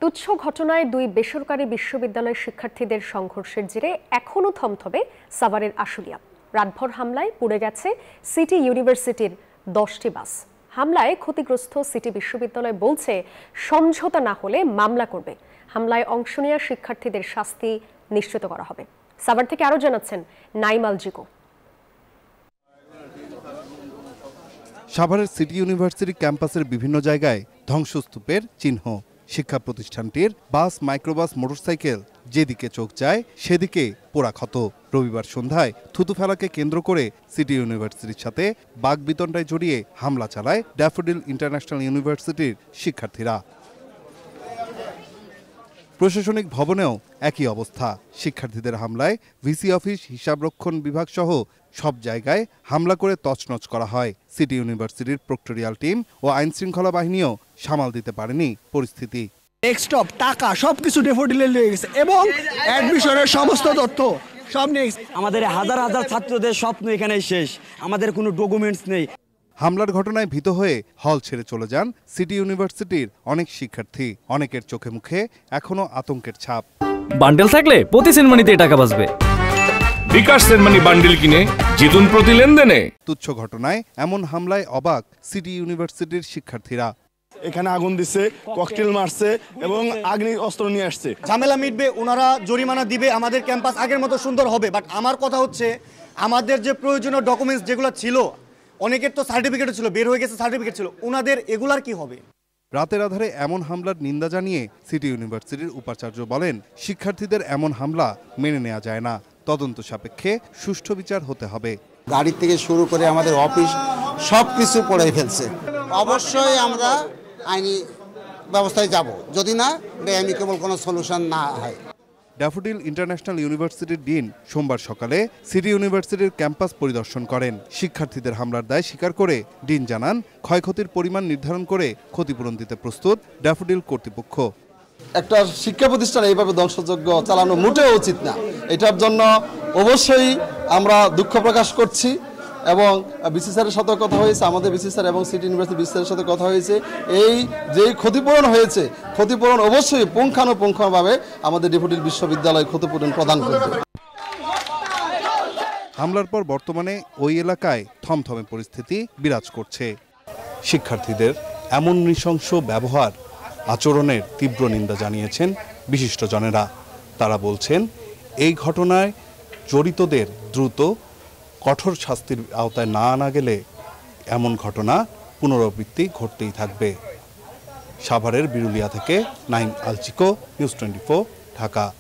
তুচ্ছ ঘটনায় দুই বেসরকারি বিশ্ববিদ্যালয়ের শিক্ষার্থীদের সংঘর্ষের জেরে এখনও থমথমে সাভারের আশুলিয়া। রাতভর হামলায় পুড়ে গেছে সিটি ইউনিভার্সিটির 10টি বাস। হামলায় ক্ষতিগ্রস্ত সিটি বিশ্ববিদ্যালয় বলছে সমঝোতা না হলে মামলা করবে। হামলায় অংশ নেওয়া শিক্ষার্থীদের শাস্তি নিশ্চিত করা হবে। সাভার থেকে আরও জানাচ্ছেন নাইম আল জিকো। সাভারের সিটি ইউনিভার্সিটি ক্যাম্পাসের বিভিন্ন জায়গায় ধ্বংসস্তূপের চিহ্ন। শিক্ষা প্রতিষ্ঠানটির বাস, মাইক্রোবাস, মোটরসাইকেল যেদিকে চোখ যায় সেদিকে পোড়া ক্ষত। রবিবার সন্ধ্যায় থুতু ফেলাকে কেন্দ্র করে সিটি ইউনিভার্সিটির সাথে বাকবিতণ্ডায় জড়িয়ে হামলা চালায় ড্যাফোডিল ইন্টারন্যাশনাল ইউনিভার্সিটির শিক্ষার্থীরা। প্রশাসনিক ভবনেও একই অবস্থা। শিক্ষার্থীদের হামলায় ভিসি অফিস, হিসাবরক্ষণ বিভাগ সহ সব জায়গায় হামলা করে তছনছ করা হয়। সিটি ইউনিভার্সিটির প্রক্টোরিয়াল টিম ও আইনশৃঙ্খলা বাহিনীও সামাল দিতে পারেনি পরিস্থিতি। ডেস্কটপ, টাকা সবকিছু ড্যাফোডিলে নিয়ে গেছে এবং অ্যাডমিশনের সমস্ত তথ্য সব নিয়ে গেছে। আমাদের হাজার হাজার ছাত্রদের স্বপ্ন এখানেই শেষ, আমাদের কোনো ডকুমেন্টস নেই। হামলার ঘটনায় ভীত হয়ে হল ছেড়ে চলে যান সিটি ইউনিভার্সিটির অনেক শিক্ষার্থী। অনেকের চোখে মুখে এখনো আতঙ্কের ছাপ। বান্ডেল থাকলে প্রতি সেনমানিতে টাকা বাঁচবে। বিকাশ সেনমানি বান্ডেল কিনে জিতুন প্রতি লেনদেনে। তুচ্ছ ঘটনায় এমন হামলায় অবাক সিটি ইউনিভার্সিটির শিক্ষার্থীরা। এখানে আগুন দিচ্ছে, ককটেল মারছে এবং আগ্নি অস্ত্র নিয়ে আসছে। ঝামেলা মিটবে, ওনারা জরিমানা দিবে, আমাদের ক্যাম্পাস আগের মতো সুন্দর হবে। বাট আমার কথা হচ্ছে, আমাদের যে প্রয়োজনীয় ডকুমেন্টস যেগুলো ছিল, অনেকের তো সার্টিফিকেটও ছিল, বের হয়ে গেছে সার্টিফিকেট ছিল, ওনাদের এগুলার কি হবে? রাতের আধারে এমন হামলার নিন্দা জানিয়ে সিটি ইউনিভার্সিটির উপাচার্য বলেন, শিক্ষার্থীদের এমন হামলা মেনে নেওয়া যায় না। তদন্ত সাপেক্ষে সুষ্ঠু বিচার হতে হবে। গাড়ি থেকে শুরু করে আমাদের অফিস সবকিছু পড়ে ফেলছে। অবশ্যই আমরা আইনি ব্যবস্থায় যাব, যদি না কেবল কোনো সলিউশন না হয়। ড্যাফোডিল ইন্টারন্যাশনাল ইউনিভার্সিটির ডিন সোমবার সকালে সিটি ইউনিভার্সিটির ক্যাম্পাস পরিদর্শন করেন। শিক্ষার্থীদের হামলার দায় স্বীকার করে ডিন জানান, ক্ষয়ক্ষতির পরিমাণ নির্ধারণ করে ক্ষতিপূরণ দিতে প্রস্তুত ড্যাফোডিল কর্তৃপক্ষ। একটা শিক্ষা প্রতিষ্ঠান এইভাবে ধ্বংসযজ্ঞ চালানো মোটেও উচিত না। এটার জন্য অবশ্যই আমরা দুঃখ প্রকাশ করছি এবং বিসি স্যারের সাথে কথা হয়েছে, আমাদের বিসি স্যার এবং সিটি ইউনিভার্সিটি বিসি স্যারের সাথে কথা হয়েছে। এই যে ক্ষতিপূরণ হয়েছে, ক্ষতিপূরণ অবশ্যই পুঙ্খানুপুঙ্খভাবে আমাদের ড্যাফোডিল বিশ্ববিদ্যালয় ক্ষতিপূরণ প্রদান করবে। হামলার পর বর্তমানে ওই এলাকায় থমথমে পরিস্থিতি বিরাজ করছে। শিক্ষার্থীদের এমন নৃশংস ব্যবহার, আচরণের তীব্র নিন্দা জানিয়েছেন বিশিষ্টজনেরা। তারা বলছেন, এই ঘটনায় জড়িতদের দ্রুত কঠোর শাস্তির আওতায় না আনা গেলে এমন ঘটনা পুনরাবৃত্তি ঘটতেই থাকবে। সাভারের বিরুলিয়া থেকে নাইম আল জিকো, নিউজ 24, ঢাকা।